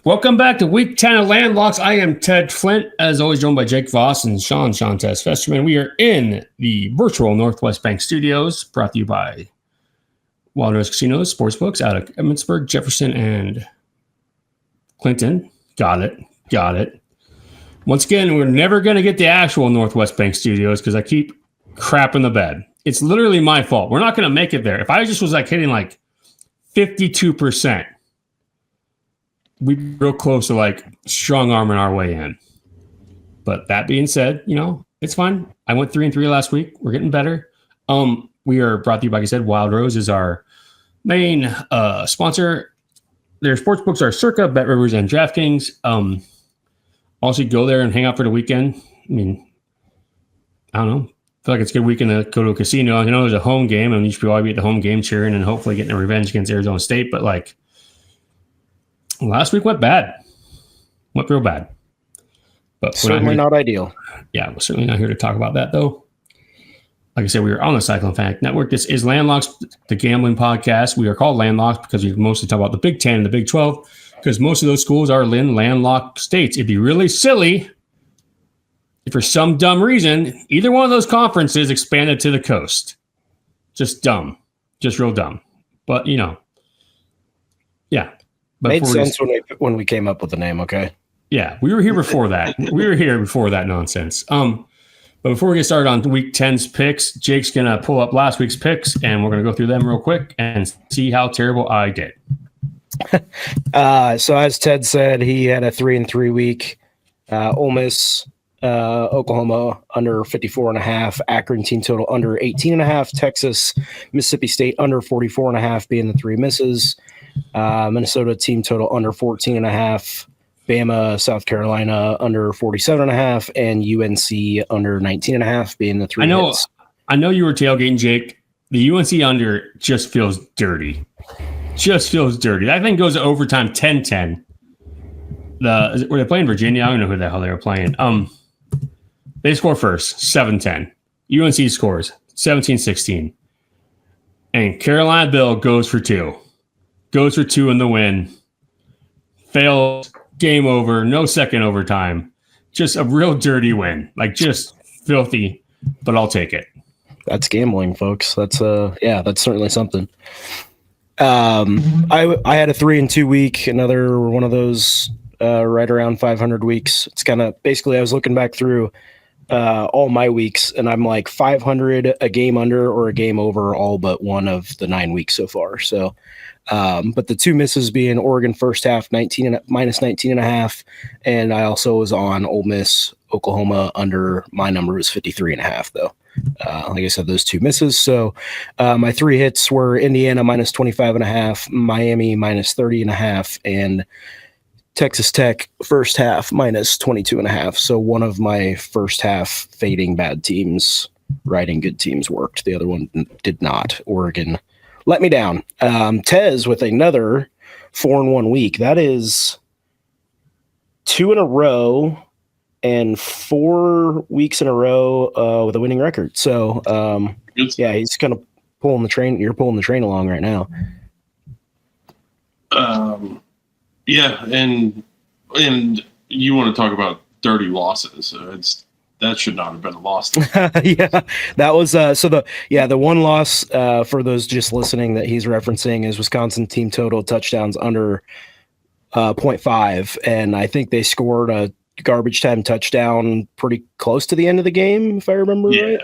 Welcome back to Week 10 of Landlocks. I am Ted Flint, as always joined by Jake Voss and Shawntez Festerman. We are in the virtual Northwest Bank Studios, brought to you by Wild Rose Casinos, Sportsbooks out of Emmitsburg, Jefferson, and Clinton. Got it. Once again, we're never going to get the actual Northwest Bank Studios because I keep crapping the bed. It's literally my fault. We're not going to make it there. If I just was hitting 52%, we'd be real close to strong arming our way in. But that being said, it's fine. I went 3-3 last week. We're getting better. We are brought to you, like I said, Wild Rose is our main sponsor. Their sports books are Circa, Bet Rivers, and DraftKings. Also, go there and hang out for the weekend. I don't know. I feel like it's a good weekend to go to a casino. I know there's a home game, and you should probably be at the home game cheering and hopefully getting a revenge against Arizona State. But last week went bad. Went real bad. But certainly not ideal. Yeah, we're certainly not here to talk about that, though. Like I said, we are on the Cyclone Fanatic Network. This is Landlocks, the gambling podcast. We are called Landlocks because we mostly talk about the Big 10 and the Big 12 because most of those schools are landlocked states. It'd be really silly if for some dumb reason either one of those conferences expanded to the coast. Just dumb. Just real dumb. But, yeah. But made sense when we came up with the name, okay? Yeah, we were here before that. We were here before that nonsense. But before we get started on Week 10's picks, Jake's going to pull up last week's picks, and we're going to go through them real quick and see how terrible I did. So as Ted said, he had a 3-3 week. Ole Miss, Oklahoma under 54.5, Akron team total under 18.5, Texas, Mississippi State under 44.5 being the three misses, Minnesota team total under 14.5, Bama, South Carolina under 47.5, and UNC under 19.5 being the three hits. I know you were tailgating, Jake. The UNC under just feels dirty. That thing goes to overtime 10-10. Were they playing Virginia? I don't know who the hell they were playing. They score first, 7-10. UNC scores 17-16. And Carolina Bill goes for two. Goes for two in the win. Fails. Game over. No second overtime. Just a real dirty win. Just filthy, but I'll take it. That's gambling, folks. That's certainly something. I had a 3-2 week, another one of those right around 500 weeks. It's kind of basically I was looking back through all my weeks, and I'm 500, a game under or a game over all but one of the 9 weeks so far. So, but the two misses being Oregon first half minus 19.5, and I also was on Ole Miss, Oklahoma under. My number was 53.5 though. Like I said, those two misses. So my three hits were Indiana minus 25.5, Miami minus 30.5, and Texas Tech first half minus 22.5. So one of my first half fading bad teams, riding good teams worked. The other one did not. Oregon let me down. Tez with another 4-1 week. That is 2 in a row and 4 weeks in a row with a winning record. So, yeah, he's kind of pulling the train. You're pulling the train along right now. Yeah, and you want to talk about dirty losses. That should not have been a loss. Yeah, that was the one loss for those just listening that he's referencing is Wisconsin team total touchdowns under 0.5, and I think they scored a garbage time touchdown pretty close to the end of the game, if I remember right.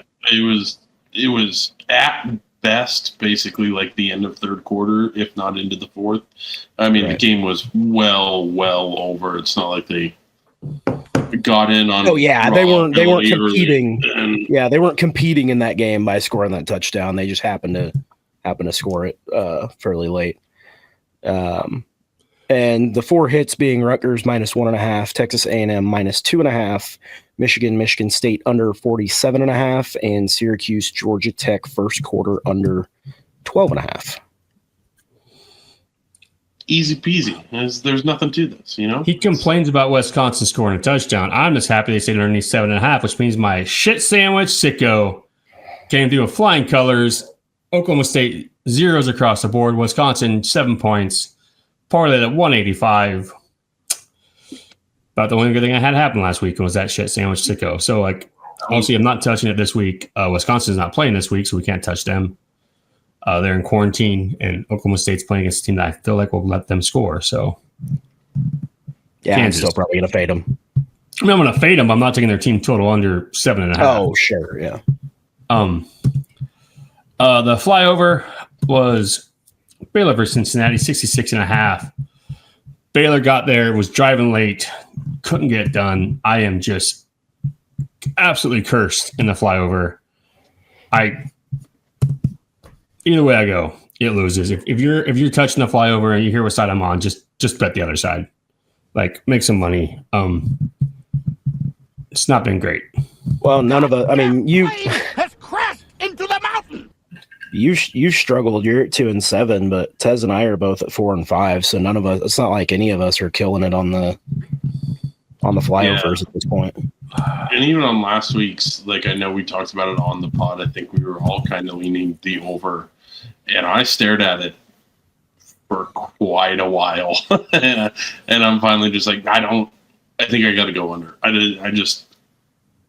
It was at best basically the end of third quarter, if not into the fourth. I mean, right. The game was well over. It's not like they got in on. Oh yeah, they weren't competing. They weren't competing in that game by scoring that touchdown. They just happened to score it fairly late. And the four hits being Rutgers minus 1.5, Texas A&M minus 2.5, Michigan State under 47.5, and Syracuse Georgia Tech first quarter under 12.5. Easy peasy. There's nothing to this, He complains about Wisconsin scoring a touchdown. I'm just happy they stayed underneath 7.5, which means my shit sandwich sicko came through with flying colors. Oklahoma State zeros across the board. Wisconsin 7 points. Parlay at 185. about the only good thing I had happen last week was that shit sandwich sicko. So, like, obviously, I'm not touching it this week. Wisconsin's not playing this week, so we can't touch them. They're in quarantine, and Oklahoma State's playing against a team that I feel like will let them score. So, yeah, Kansas. I'm still probably going to fade them. I mean, I'm going to fade them. I'm not taking their team total under 7.5. Oh, sure, yeah. The flyover was Baylor versus Cincinnati, 66.5. Baylor got there, was driving late, couldn't get it done. I am just absolutely cursed in the flyover. Either way I go, it loses. If you're touching the flyover and you hear what side I'm on, just bet the other side. Like, make some money. It's not been great. Well, none of us. I mean, you has crashed into the mountain. You struggled. You're at 2-7, but Tez and I are both at 4-5. So none of us. It's not like any of us are killing it on the flyovers at this point. And even on last week's, like, I know we talked about it on the pod. I think we were all kind of leaning the over, and I stared at it for quite a while, and I'm finally just like, I think I got to go under. I just,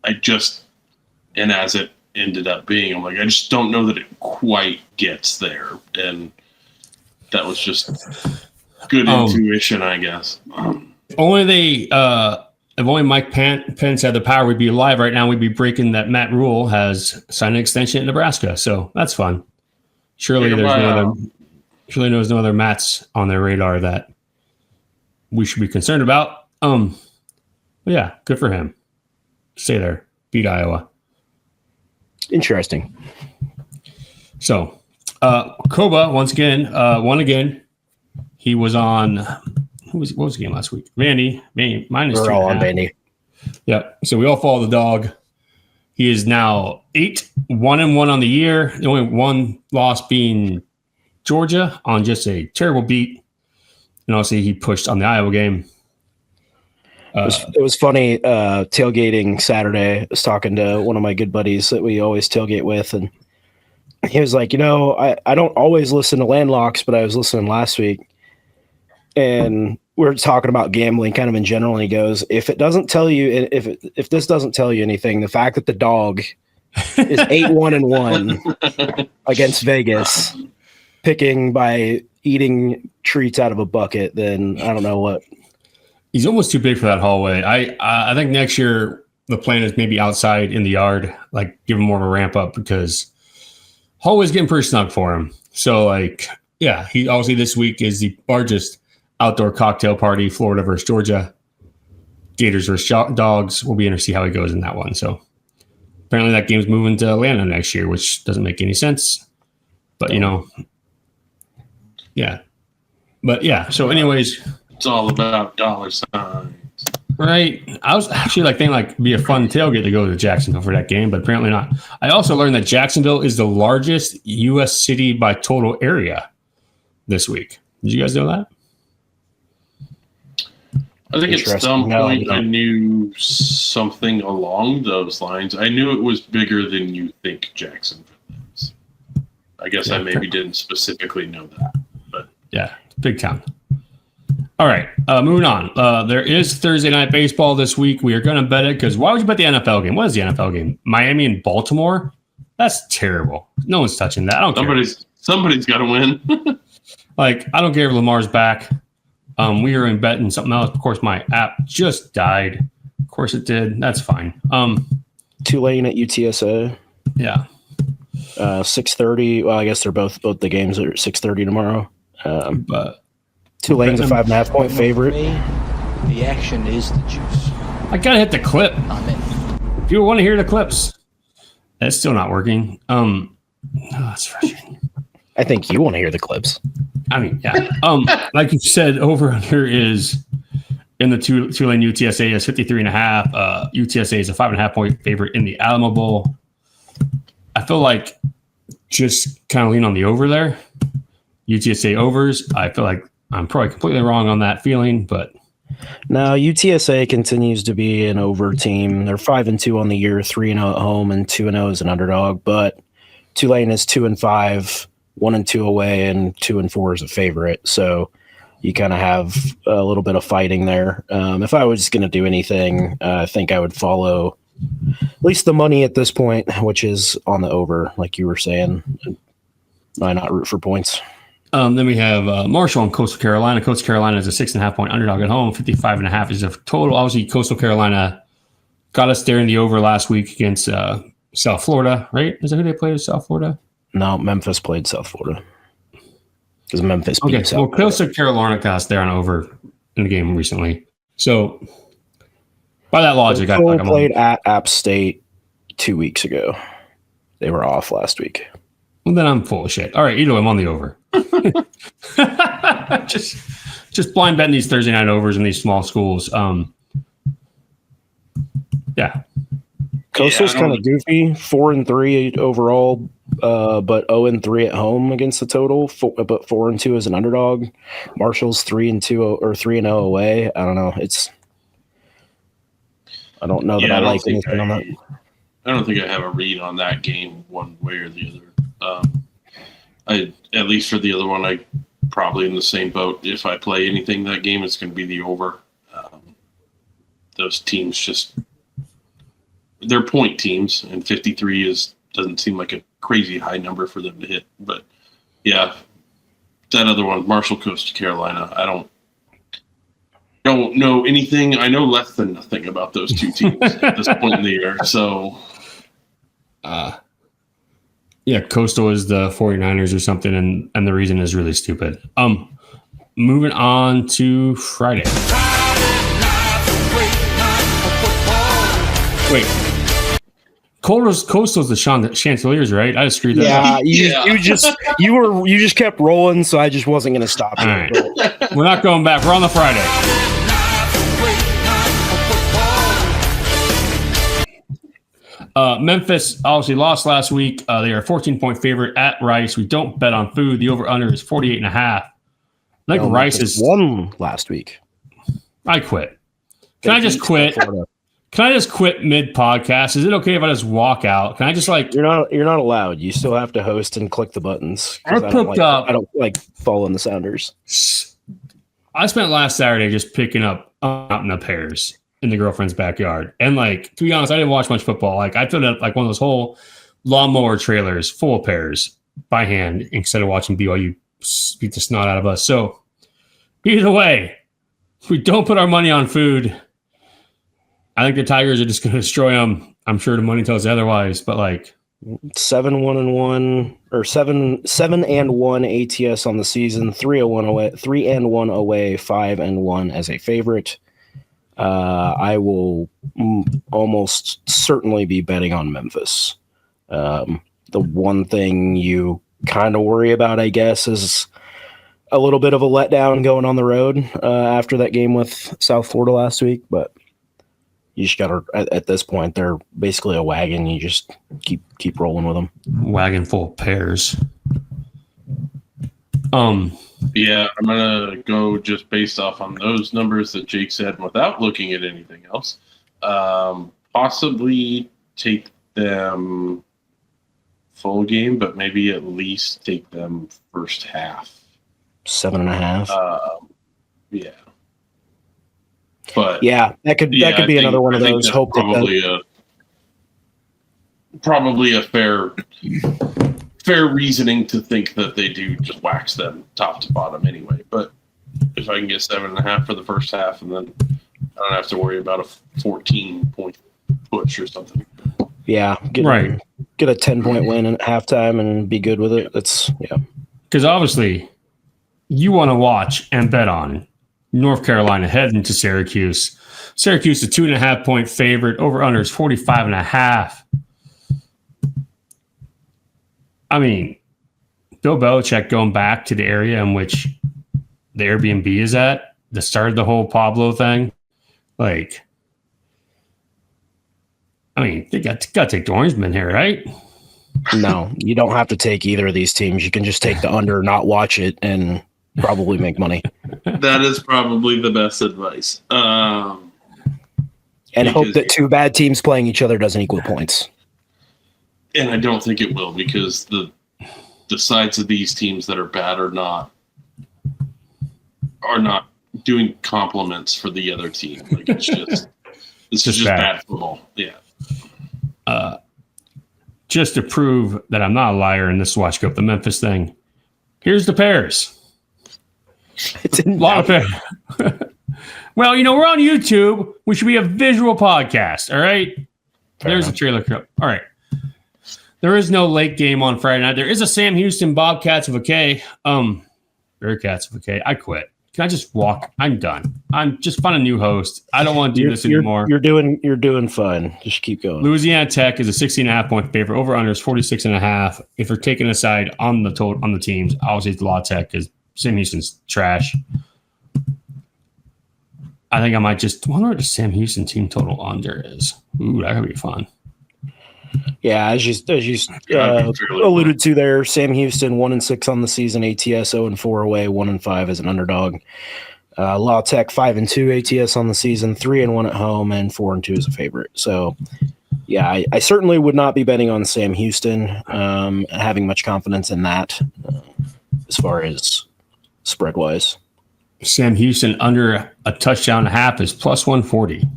and as it ended up being, I'm like, I just don't know that it quite gets there, and that was just good intuition, I guess. If only Mike Pence had the power, we'd be alive right now. We'd be breaking that Matt Rule has signed an extension in Nebraska, so that's fun. Surely there's no other Matts on their radar that we should be concerned about. But yeah, good for him. Stay there. Beat Iowa. Interesting. So, Koba once again won again. He was on. What was the game last week? Vandy minus 2.5. We're all on Vandy. Yep. So we all follow the dog. He is now 8-1-1 on the year. The only one loss being Georgia on just a terrible beat. And obviously he pushed on the Iowa game. It was funny tailgating Saturday. I was talking to one of my good buddies that we always tailgate with, and he was like, I don't always listen to Landlocks, but I was listening last week, and we're talking about gambling kind of in general, and he goes, if this doesn't tell you anything, the fact that the dog is 8-1-1 against Vegas, picking by eating treats out of a bucket, then I don't know what. He's almost too big for that hallway. I think next year the plan is maybe outside in the yard, like give him more of a ramp up, because hallway's getting pretty snug for him. So, like, yeah, he obviously this week is the largest outdoor cocktail party, Florida versus Georgia. Gators versus Dogs. We'll be in to see how he goes in that one. So apparently that game's moving to Atlanta next year, which doesn't make any sense. But, yeah. But, yeah, so anyways. It's all about dollar signs. Right. I was actually thinking it'd be a fun tailgate to go to Jacksonville for that game, but apparently not. I also learned that Jacksonville is the largest U.S. city by total area this week. Did you guys know that? I think at some point I knew something along those lines. I knew it was bigger than you think Jacksonville is. I guess I maybe didn't specifically know that. But yeah, big town. All right, moving on. There is Thursday Night Baseball this week. We are going to bet it because why would you bet the NFL game? What is the NFL game? Miami and Baltimore? That's terrible. No one's touching that. I don't care. Somebody's got to win. I don't care if Lamar's back. We are in betting something else. Of course, my app just died. Of course it did. That's fine. Tulane at UTSA. Yeah. 6:30. Well, I guess they're both the games are 6:30 tomorrow. But Tulane's a 5.5-point favorite. The action is the juice. I gotta hit the clip. Amen. People want to hear the clips. That's still not working. That's frustrating. I think you want to hear the clips. I mean, yeah. Like you said, over under is in the Tulane UTSA is 53.5. UTSA is a 5.5-point favorite in the Alamo Bowl. I feel like just kind of lean on the over there. UTSA overs. I feel like I'm probably completely wrong on that feeling, but no, UTSA continues to be an over team. They're 5-2 on the year, 3-0 at home, and 2-0 as an underdog. But Tulane is 2-5, 1-2 away, and 2-4 as a favorite. So you kind of have a little bit of fighting there. If I was going to do anything, I think I would follow at least the money at this point, which is on the over, like you were saying. Why not root for points? Then we have Marshall and Coastal Carolina. Coastal Carolina is a 6.5 point underdog at home. 55.5 is a total. Obviously, Coastal Carolina got us there in the over last week against South Florida, right? Is that who they played at South Florida? No, Memphis played South Florida. Because Memphis beat Okay, South well, Florida. Coastal Carolina got us there on over in the game recently. So, by that logic, I Coastal played at App State 2 weeks ago. They were off last week. Well, then I'm full of shit. All right, either way, I'm on the over. just blind betting these Thursday night overs in these small schools. Yeah. Coastal's kind of goofy. 4-3 overall, but 0-3 at home against the total. But 4-2 as an underdog. Marshall's 3-2 or 3-0 away. I don't know. I don't know that I like anything on that. I don't think I have a read on that game one way or the other. At least for the other one, I probably in the same boat. If I play anything that game, it's going to be the over. Those teams they're point teams, and 53 doesn't seem like a crazy high number for them to hit. But yeah, that other one, Marshall, Coastal Carolina, I don't know anything. I know less than nothing about those two teams at this point in the year. So, yeah, Coastal is the 49ers or something, and the reason is really stupid. Moving on to Friday. Wait. Coastal's the Chanticleers, right? I just screwed that up. You just kept rolling, so I just wasn't going to stop. All right. We're not going back. We're on the Friday. Memphis obviously lost last week. They are a 14-point favorite at Rice. We don't bet on food. The over-under is 48.5. I think Rice is won last week. I quit. Can I just quit? Can I just quit mid-podcast? Is it okay if I just walk out? Can I just You're not allowed. You still have to host and click the buttons. I don't like following the Sounders. I spent last Saturday just picking up out in the pears in the girlfriend's backyard. And to be honest, I didn't watch much football. I filled up one of those whole lawnmower trailers full of pears by hand instead of watching BYU beat the snot out of us. So either way, if we don't put our money on food, I think the Tigers are just going to destroy them. I'm sure the money tells otherwise, but 7-1-1 or 7-1 ATS on the season, 3-1 away, 3-1 away, 5-1 as a favorite. I will almost certainly be betting on Memphis. The one thing you kind of worry about, I guess, is a little bit of a letdown going on the road after that game with South Florida last week, but you just got to, at this point, they're basically a wagon. You just keep rolling with them. Wagon full of pears. Yeah, I'm going to go just based off on those numbers that Jake said without looking at anything else. Possibly take them full game, but maybe at least take them first half. 7.5. Yeah. But yeah, that could be another one of those. Hope probably a fair reasoning to think that they do just wax them top to bottom anyway. But if I can get 7.5 for the first half, and then I don't have to worry about a 14-point push or something. Yeah, get a 10-point win at halftime and be good with it. Because obviously you want to watch and bet on North Carolina heading to Syracuse. Syracuse, a 2.5-point favorite. Over under is 45.5. I mean, Bill Belichick going back to the area in which the Airbnb is at, the start of the whole Pablo thing. They got to take the Orangemen here, right? No, you don't have to take either of these teams. You can just take the under, not watch it, and probably make money. That is probably the best advice. And hope that two bad teams playing each other doesn't equal points. And I don't think it will, because the sides of these teams that are bad are not are not doing compliments for the other team. Like it's just bad football. Yeah. Just to prove that I'm not a liar in this watch go up the Memphis thing. Here's the pairs. It's A lot of pairs. Well, we're on YouTube. We should be a visual podcast. All right. There's a trailer cup. All right. There is no late game on Friday night. There is a Sam Houston Bobcats with a K. Bearcats with a K. I quit. Can I just walk? I'm done. I'm just find a new host. I don't want to do this anymore. You're doing fine. Just keep going. Louisiana Tech is a 16.5 point favorite. Over under is 46.5. If we're taking a side on the teams, obviously it's La Tech because Sam Houston's trash. I think I might just wonder what the Sam Houston team total under is. Ooh, that could be fun. Yeah, as you alluded to there, Sam Houston 1-6 on the season, ATS 0-4 away, 1-5 as an underdog. La Tech 5-2 ATS on the season, 3-1 at home, and 4-2 as a favorite. So, yeah, I certainly would not be betting on Sam Houston, having much confidence in that as far as spread wise. Sam Houston under a touchdown and a half is plus 140. Do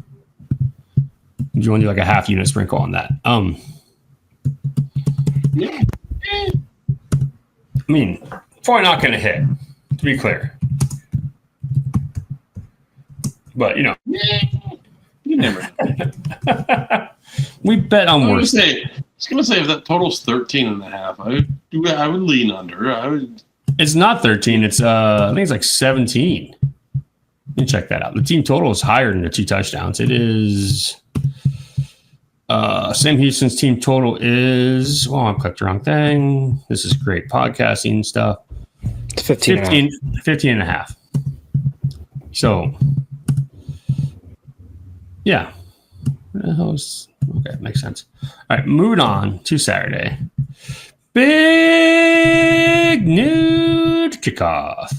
you want to do like a half unit sprinkle on that? I mean, probably not going to hit, to be clear. But, you never. We bet on worse. I was going to say if that total's 13.5, I would lean under. It's not 13. It's I think it's like 17. Let me check that out. The team total is higher than the 2 touchdowns. It is. Sam Houston's team total is. Oh, I clicked the wrong thing. This is great podcasting stuff. It's 15 and a half. So, yeah. Okay, makes sense. All right, moving on to Saturday. Big nude kickoff.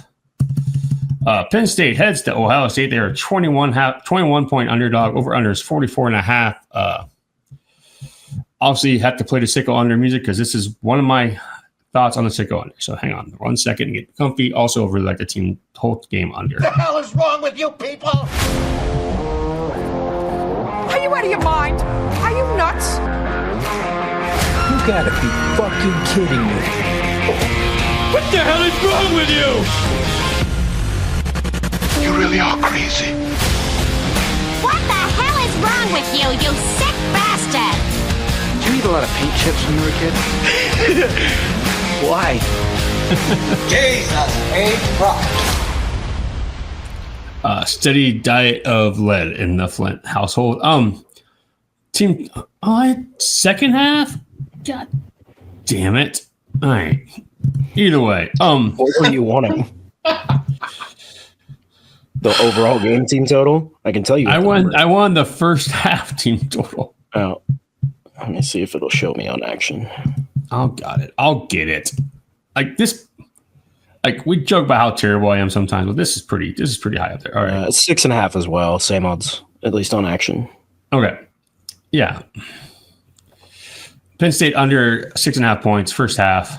Penn State heads to Ohio State. They are 21 point underdog. Over under is 44.5. Obviously, you have to play the sicko under music because this is one of my thoughts on the sicko under. So hang on 1 second and get comfy. Also, over like the team whole game under. What the hell is wrong with you people? Are you out of your mind? Are you nuts? You gotta be fucking kidding me. What the hell is wrong with you? You really are crazy. What the hell is wrong with you, you sick bastard? Did you eat a lot of paint chips when you were a kid? Why? Jesus H. Christ. Steady diet of lead in the Flint household. Team second half? God damn it. All right. Either way. What were you wanting? The overall game team total? I can tell you. I won the first half team total. Oh. Let me see if it'll show me on action. I'll get it. Like this, like we joke about how terrible I am sometimes, but this is pretty high up there. All right. 6.5 as well. Same odds, at least on action. Okay. Yeah. Penn State under 6.5 points, first half.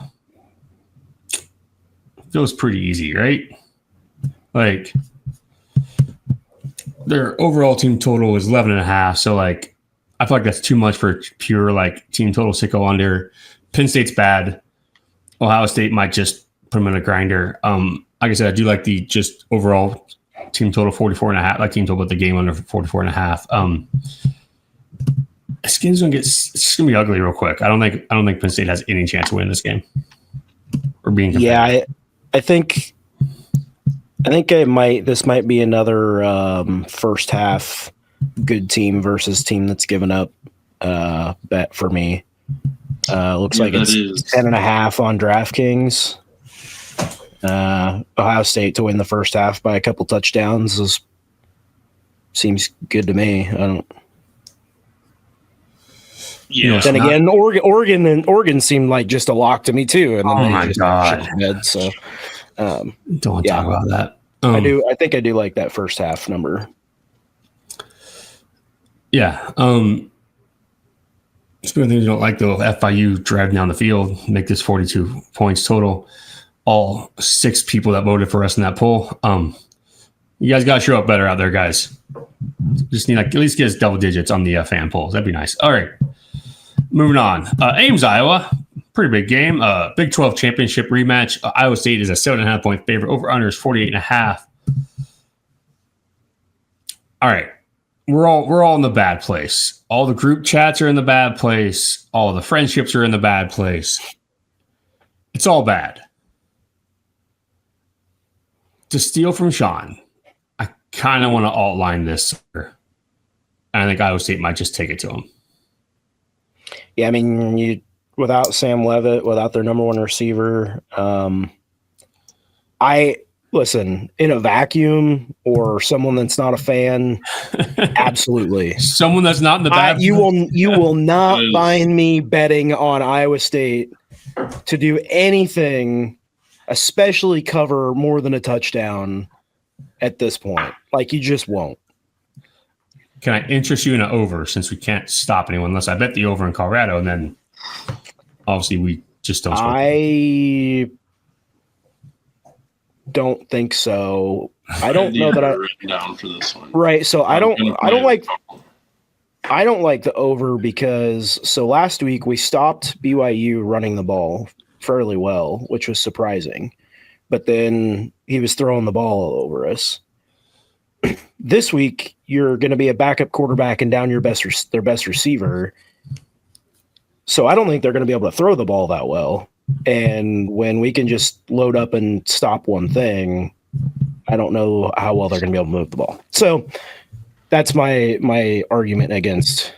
Feels pretty easy, right? Like their overall team total is 11.5. So like, I feel like that's too much for pure like team total sicko under. Penn State's bad. Ohio State might just put them in a grinder. Like I said, I do like the just overall team total 44.5. Like team total with the game under 44.5. It's gonna be ugly real quick. I don't think Penn State has any chance to win this game. Or being competitive. Yeah, I think this might be another first half good team versus team that's given up bet for me. Looks like it's 10.5 on DraftKings. Ohio State to win the first half by a couple touchdowns seems good to me. I don't. Yeah. Then again, Oregon seemed like just a lock to me too. And then oh my god! Bed, so don't talk about that. I think I do like that first half number. Yeah. Speaking of things you don't like, though, FIU drive down the field, make this 42 points total. All 6 people that voted for us in that poll. You guys got to show up better out there, guys. Just need like at least get us double digits on the fan polls. That'd be nice. All right. Moving on. Ames, Iowa. Pretty big game. Big 12 championship rematch. Iowa State is a 7.5 point favorite. Over under is 48.5. All right. We're all in the bad place. All the group chats are in the bad place. All the friendships are in the bad place. It's all bad. To steal from Sean, I kind of want to outline this. And I think Iowa State might just take it to him. Yeah, I mean, without Sam Leavitt, without their number one receiver, listen, in a vacuum or someone that's not a fan, absolutely. Someone that's not in the bad. You will not find me betting on Iowa State to do anything, especially cover more than a touchdown at this point. Like, you just won't. Can I interest you in an over since we can't stop anyone unless I bet the over in Colorado, and then obviously we just don't. I don't think so. I don't know that I written down for this one. Right. So I don't like the over because so last week we stopped BYU running the ball fairly well, which was surprising. But then he was throwing the ball all over us. This week you're going to be a backup quarterback and down their best receiver. So I don't think they're going to be able to throw the ball that well. And when we can just load up and stop one thing, I don't know how well they're going to be able to move the ball. So that's my argument against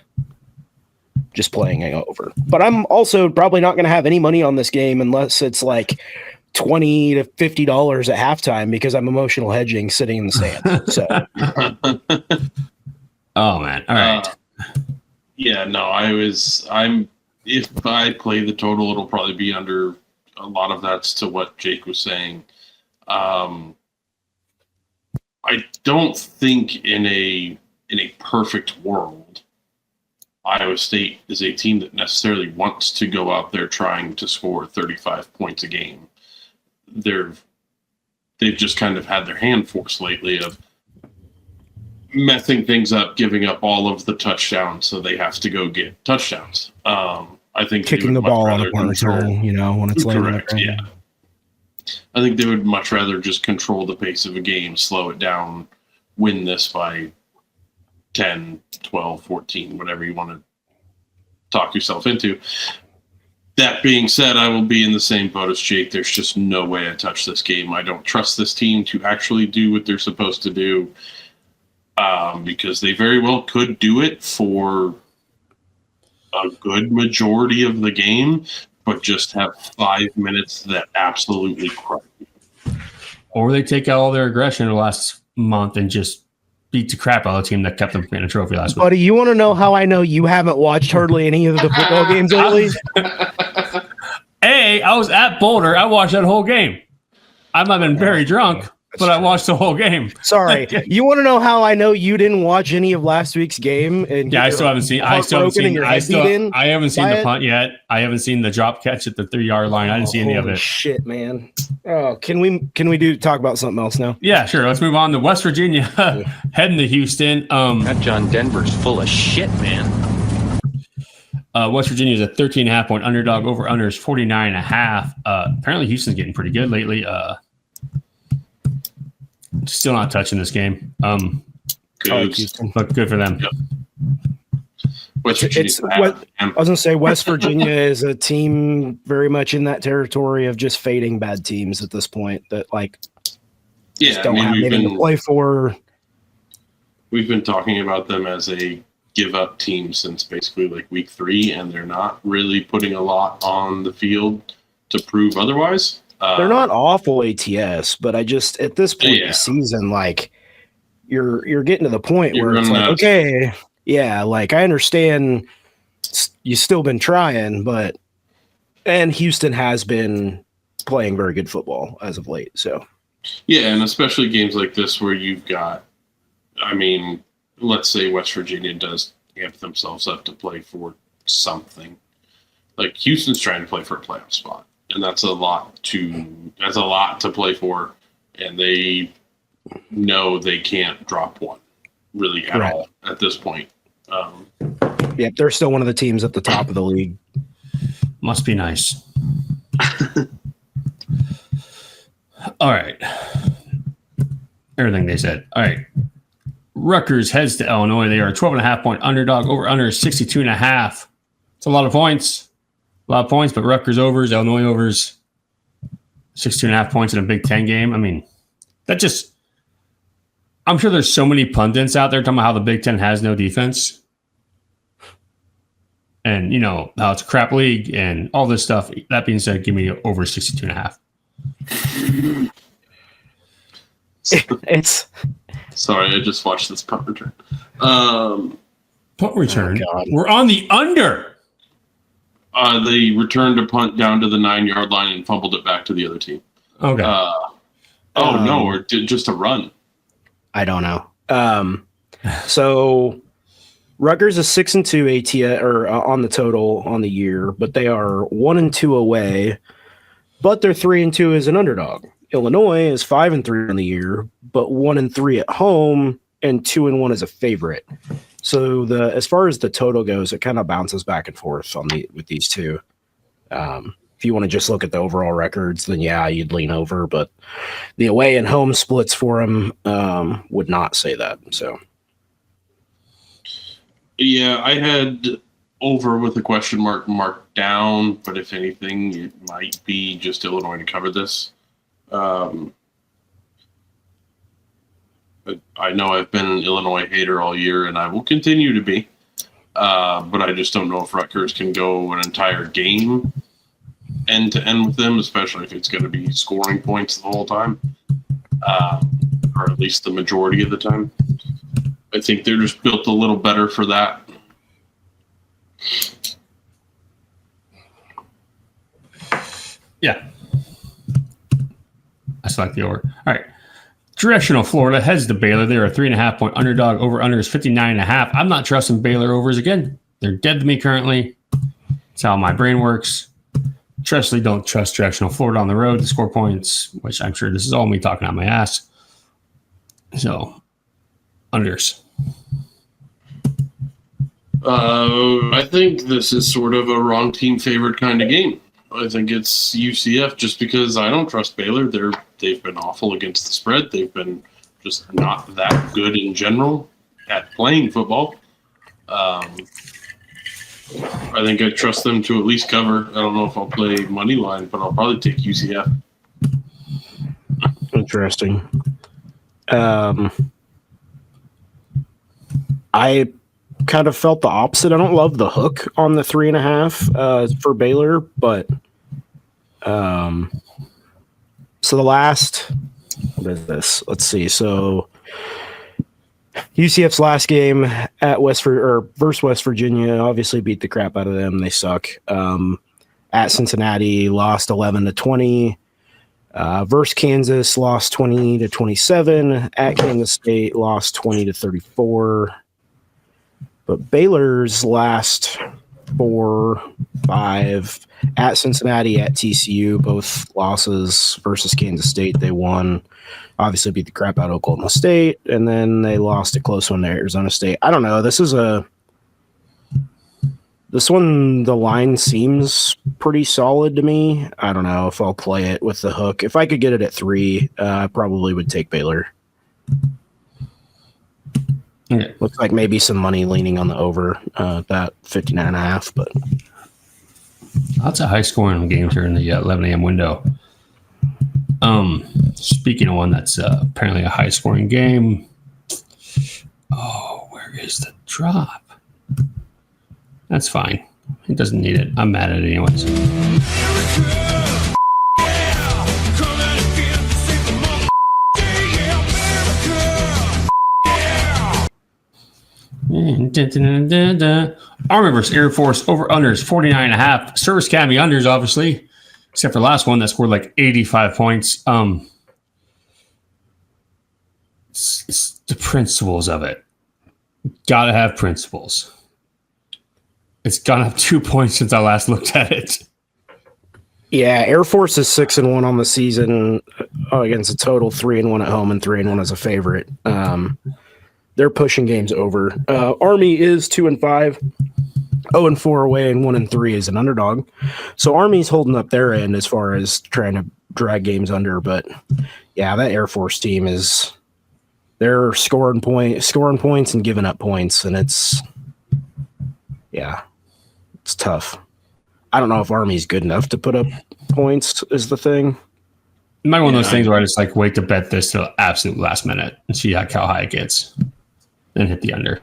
just playing over. But I'm also probably not going to have any money on this game unless it's like $20 to $50 at halftime because I'm emotional hedging sitting in the stands. So, oh man, all right. Yeah, no, I'm. If I play the total, it'll probably be under. A lot of that's to what Jake was saying. I don't think in a perfect world, Iowa State is a team that necessarily wants to go out there trying to score 35 points a game. They've just kind of had their hand forced lately of messing things up, giving up all of the touchdowns, so they have to go get touchdowns. I think kicking the ball on a punt return, when it's correct. Yeah, I think they would much rather just control the pace of a game, slow it down, win this by 10, 12, 14, whatever you want to talk yourself into. That being said, I will be in the same boat as Jake. There's just no way I touch this game. I don't trust this team to actually do what they're supposed to do because they very well could do it for a good majority of the game, but just have 5 minutes that absolutely crush you. Or they take out all their aggression in the last month and just beat the crap out of the team that kept them from getting a trophy last week. Buddy, you want to know how I know you haven't watched hardly any of the football games lately? I was at Boulder. I watched that whole game. I might have been very drunk, but I watched the whole game. Sorry. You want to know how I know you didn't watch any of last week's game? And yeah, I haven't seen the punt yet. I haven't seen the drop catch at the 3-yard line. I didn't see any of it. Shit, man. Oh, can we talk about something else now? Yeah, sure. Let's move on to West Virginia heading to Houston. That John Denver's full of shit, man. West Virginia is a 13.5 point underdog. Over under is 49.5. Apparently Houston's getting pretty good lately. Still not touching this game. But good for them. Yep. West Virginia. I was going to say West Virginia is a team very much in that territory of just fading bad teams at this point that just don't have anything to play for. We've been talking about them as a give up team since basically week 3, and they're not really putting a lot on the field to prove otherwise. They're not awful ATS, but I just at this point in the season, you're getting to the point where it's okay, yeah, I understand you've still been trying, and Houston has been playing very good football as of late. So yeah, and especially games like this where you've got, let's say West Virginia does amp themselves up to play for something. Houston's trying to play for a playoff spot, and that's a lot to play for. And they know they can't drop one really at all at this point. Yeah, they're still one of the teams at the top of the league. Must be nice. All right. Everything they said. All right. Rutgers heads to Illinois. They are a 12.5-point underdog. Over-under is 62.5. It's a lot of points. A lot of points, but Rutgers overs, Illinois overs, 62.5 points in a Big Ten game. I mean, that just... I'm sure there's so many pundits out there talking about how the Big Ten has no defense. And, you know, how it's a crap league and all this stuff. That being said, give me over 62.5. It's... Sorry, I just watched this punt return. Punt return? Oh, We're on the under. They returned a punt down to the 9-yard line and fumbled it back to the other team. Okay. No, or just a run. I don't know. So Rutgers is 6-2 AT or on the total on the year, but they are 1-2 away. But they're 3-2 as an underdog. Illinois is 5-3 on the year, but 1-3 at home and 2-1 as a favorite. So as far as the total goes, it kind of bounces back and forth with these two. If you want to just look at the overall records, then yeah, you'd lean over. But the away and home splits for them would not say that. So yeah, I had over with a question mark marked down, but if anything, it might be just Illinois to cover this. But I know I've been an Illinois hater all year, and I will continue to be. But I just don't know if Rutgers can go an entire game end to end with them, especially if it's going to be scoring points the whole time, or at least the majority of the time. I think they're just built a little better for that. Yeah. I select the over. All right. Directional Florida heads to Baylor. They're a 3.5-point underdog. Over-under is 59.5. I'm not trusting Baylor overs again. They're dead to me currently. That's how my brain works. Especially don't trust Directional Florida on the road to score points, which I'm sure this is all me talking out my ass. So, unders. I think this is sort of a wrong team favored kind of game. I think it's UCF just because I don't trust Baylor. They've been awful against the spread. They've been just not that good in general at playing football. I think I trust them to at least cover. I don't know if I'll play money line, but I'll probably take UCF. interesting. I kind of felt the opposite. I don't love the hook on the 3.5 for Baylor, but so the last, what is this? Let's see. So UCF's last game at versus West Virginia obviously beat the crap out of them. They suck. At Cincinnati lost 11-20. Versus Kansas lost 20-27. At Kansas State lost 20-34. But Baylor's last 4-5 at Cincinnati, at TCU, both losses versus Kansas State. They won, obviously beat the crap out of Oklahoma State, and then they lost a close one to Arizona State. I don't know. This one, the line seems pretty solid to me. I don't know if I'll play it with the hook. If I could get it at 3, I probably would take Baylor. Okay. Looks like maybe some money leaning on the over, that 59.5, but Lots of high scoring games here in the 11 a.m. window. Speaking of one that's apparently a high scoring game. Oh, where is the drop? That's fine. It doesn't need it. I'm mad at it anyways. Army versus Air Force over unders 49.5. Service Academy unders, obviously, except for the last one that scored like 85 points. It's the principles of it. Gotta have principles. It's gone up 2 points since I last looked at it. Yeah, Air Force is 6-1 on the season against a total 3-1 at home and 3-1 as a favorite. They're pushing games over. Army is 2-5, 0-4 away, and 1-3 as an underdog. So Army's holding up their end as far as trying to drag games under. But yeah, that Air Force team they're scoring points and giving up points, and it's tough. I don't know if Army's good enough to put up points is the thing. It might be one of those things where I just like wait to bet this till absolute last minute and see how high it gets, then hit the under.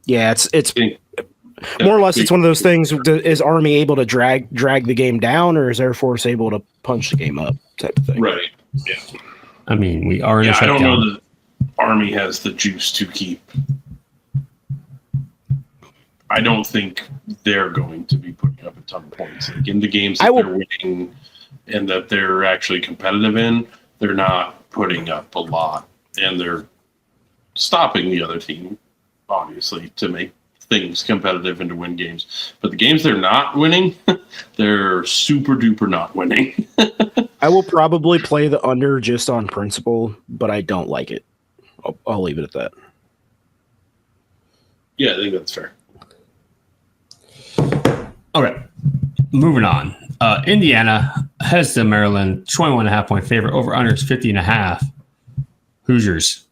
Yeah, it's more or less it's one of those things. Is Army able to drag the game down, or is Air Force able to punch the game up type of thing? Right. Yeah. I mean, we are in a I don't shutdown. know that Army has the juice to keep. I don't think they're going to be putting up a ton of points. Like in the games that they're winning and that they're actually competitive in, they're not putting up a lot. And they're stopping the other team, obviously, to make things competitive and to win games. But the games they're not winning, they're super duper not winning. I will probably play the under just on principle, but I don't like it. I'll leave it at that. Yeah, I think that's fair. Okay, moving on. Indiana heads to Maryland, 21.5 point favorite. Over under is 50.5. Hoosiers.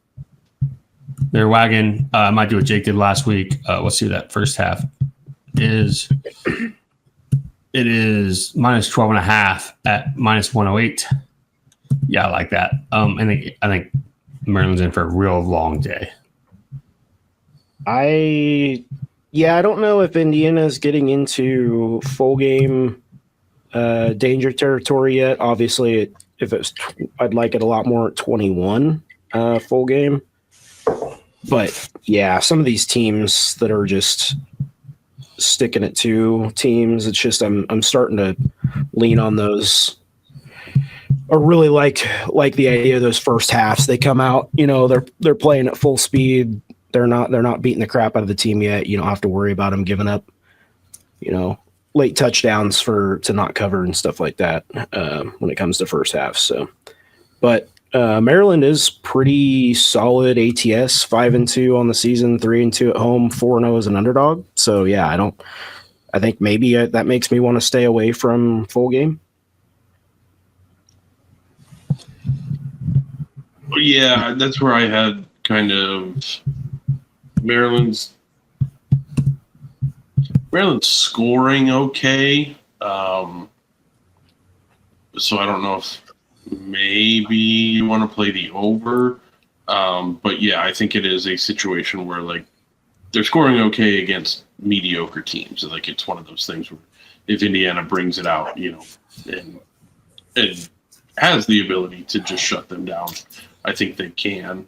They're wagging. I might do what Jake did last week. Let's see that first half is. It is minus 12.5 at minus 108. Yeah, I like that. I think Maryland's in for a real long day. I don't know if Indiana's getting into full game danger territory yet. Obviously, I'd like it a lot more at 21 full game. But yeah, some of these teams that are just sticking it to teams, it's just I'm starting to lean on those. I really like the idea of those first halves. They come out, they're playing at full speed. They're not beating the crap out of the team yet. You don't have to worry about them giving up, late touchdowns to not cover and stuff like that when it comes to first half. So, but Maryland is pretty solid ATS, 5-2 on the season, 3-2 at home, 4-0 as an underdog. So yeah, I think maybe that makes me want to stay away from full game. Yeah, that's where I had kind of Maryland's scoring okay. So I don't know if maybe you want to play the over. But yeah, I think it is a situation where like they're scoring okay against mediocre teams. Like it's one of those things where if Indiana brings it out, and has the ability to just shut them down, I think they can.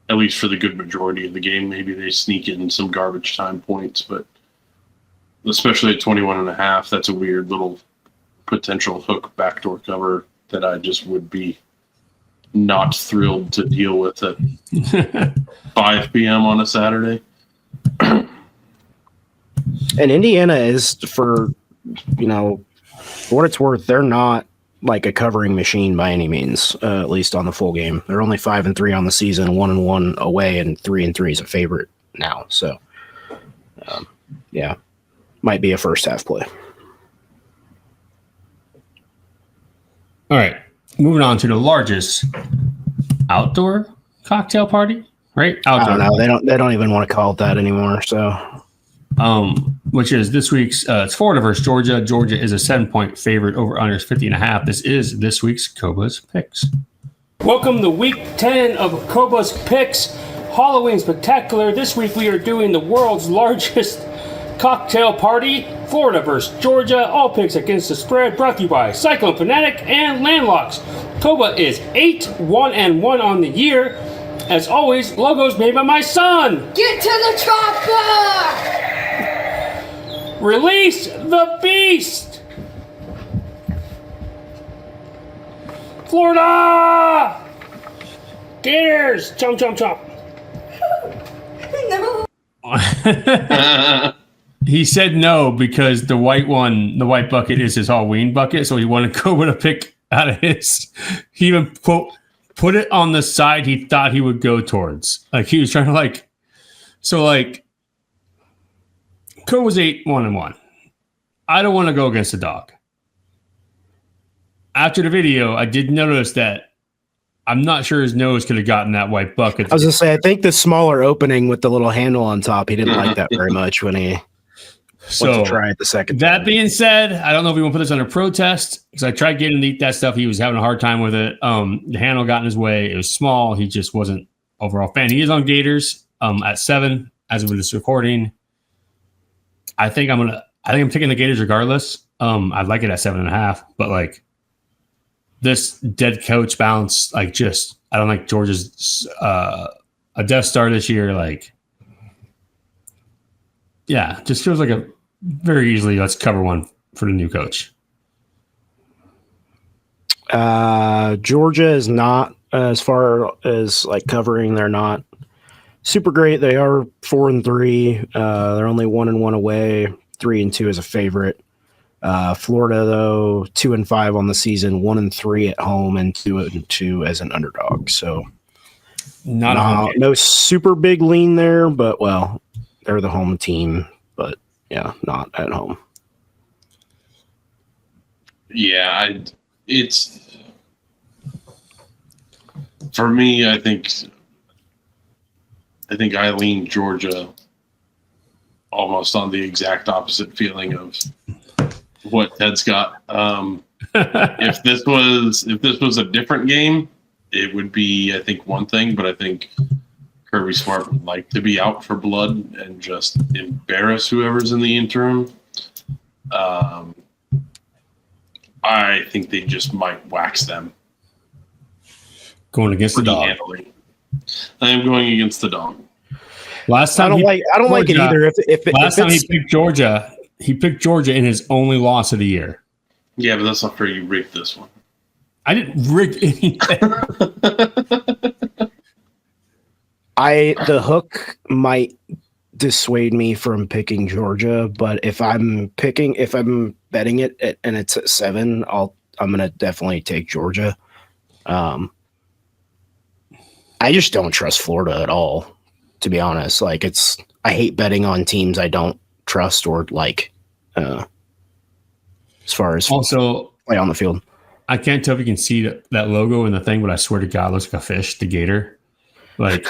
At least for the good majority of the game. Maybe they sneak in some garbage time points, but especially at 21.5, that's a weird little potential hook backdoor cover that I just would be not thrilled to deal with at 5 p.m. on a Saturday. And Indiana is, for what it's worth, they're not like a covering machine by any means, at least on the full game. They're only 5-3 on the season, 1-1 away, and 3-3 is a favorite now. So, might be a first half play. All right, moving on to the largest outdoor cocktail party, right? Outdoor. I don't know. They don't even want to call it that anymore. So, which is this week's. It's Florida versus Georgia. Georgia is a 7-point favorite. Over under is 50.5. This is this week's Coba's Picks. Welcome to week 10 of Coba's Picks Halloween Spectacular. This week we are doing the world's largest cocktail party, Florida versus Georgia. All picks against the spread, brought to you by Cyclone Fanatic and Landlocks. Coba is 8-1-1 on the year. As always, logos made by my son. Get to the chopper! Release the beast! Florida! Gators! Chomp, chomp, chomp. No. He said no because the white bucket is his Halloween bucket, so he wanted to go with a pick out of his. He even put it on the side he thought he would go towards. Like he was trying to Co was 8-1-1. I don't want to go against the dog. After the video, I did notice that I'm not sure his nose could have gotten that white bucket. I was going to say, I think the smaller opening with the little handle on top, he didn't like that very much when he went to try it the second time. That being said, I don't know if we want to put this under protest because I tried getting him to eat that stuff. He was having a hard time with it. The handle got in his way. It was small. He just wasn't overall fan. He is on Gators at 7 as of this recording. I think I'm taking the Gators regardless. I'd like it at 7.5, but this dead coach bounce, I don't like Georgia's a Death Star this year. Just feels like a very easily let's cover one for the new coach. Georgia is not, as far as covering, they're not super great. They are 4-3. They're only 1-1 away. 3-2 as a favorite. Florida, though, 2-5 on the season, 1-3 at home, and 2-2 as an underdog. So no super big lean there, but they're the home team, but not at home. Yeah, it's for me. I think I lean Georgia almost on the exact opposite feeling of what Ted's got. If this was a different game, it would be, I think, one thing, but I think Kirby Smart would like to be out for blood and just embarrass whoever's in the interim. I think they just might wax them. Going against the dog. I am going against the dog. Last time I don't like it either. Last time he picked Georgia in his only loss of the year. Yeah, but that's not fair. You rigged this one. I didn't rig anything. The hook might dissuade me from picking Georgia, but if I'm betting it and it's at 7, I'm gonna definitely take Georgia. I just don't trust Florida at all, to be honest. I hate betting on teams I don't trust or as far as also play on the field. I can't tell if you can see that logo in the thing, but I swear to God, it looks like a fish, the gator. I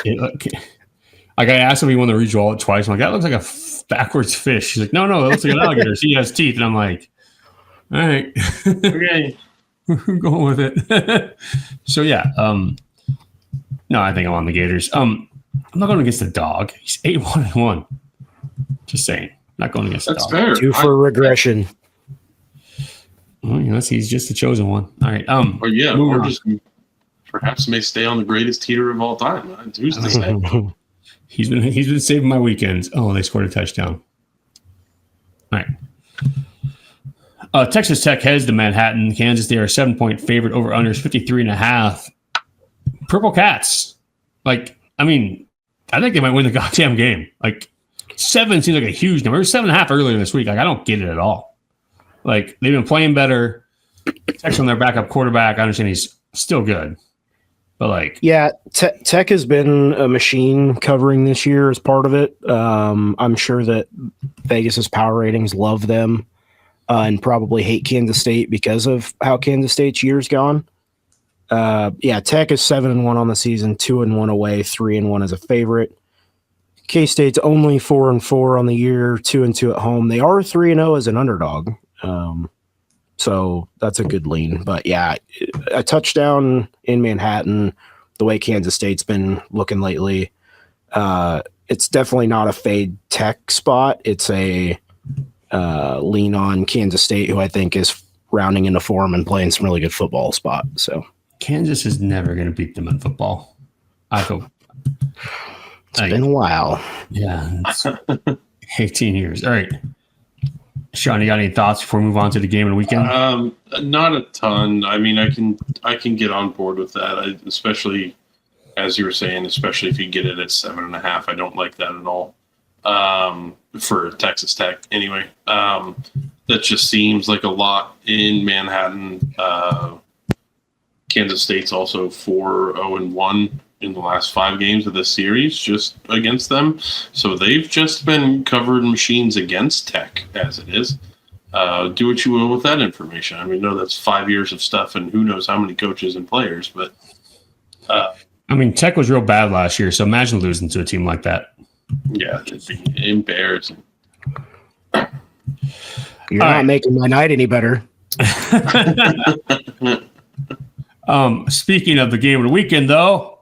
asked him if he wanted to redraw it twice. I'm like, that looks like a backwards fish. He's like, no, it looks like an alligator. He has teeth. And I'm like, all right. Okay. We're going with it. So, yeah. No, I think I'm on the Gators. I'm not going against the dog. He's 8-1-1. Just saying. Not going against the dog. Fair. Due for regression. Well, he's just the chosen one. All right. Or just perhaps may stay on the greatest heater of all time. Who's to say? He's been saving my weekends. Oh, they scored a touchdown. All right. Texas Tech heads to Manhattan. Kansas, they are a 7-point favorite. Over unders 53.5. Purple Cats. I think they might win the goddamn game. 7 seems like a huge number. It was 7.5 earlier this week. I don't get it at all. They've been playing better. Tech's on their backup quarterback. I understand he's still good. But Tech has been a machine covering this year as part of it. I'm sure that Vegas's power ratings love them and probably hate Kansas State because of how Kansas State's year's gone. Tech is 7-1 on the season, 2-1 away, 3-1 as a favorite. K-State's only 4-4 on the year, 2-2 at home. They are 3-0 as an underdog. So that's a good lean. But a touchdown in Manhattan, the way Kansas State's been looking lately, it's definitely not a fade Tech spot. It's a lean on Kansas State, who I think is rounding into form and playing some really good football spot. So Kansas is never going to beat them in football. I hope. It's been a while. Yeah. It's 18 years. All right. Sean, you got any thoughts before we move on to the game of the weekend? Not a ton. I mean, I can get on board with that, especially as you were saying, especially if you get it at 7.5. I don't like that at all. for Texas Tech anyway. That just seems like a lot in Manhattan. Kansas State's also 4-0-1 in the last 5 games of this series just against them. So they've just been covered machines against Tech as it is. Do what you will with that information. I mean, no, that's 5 years of stuff and who knows how many coaches and players, but I mean, Tech was real bad last year, so imagine losing to a team like that. yeah, it'd be embarrassing. You're not making my night any better. Speaking of the game of the weekend, though,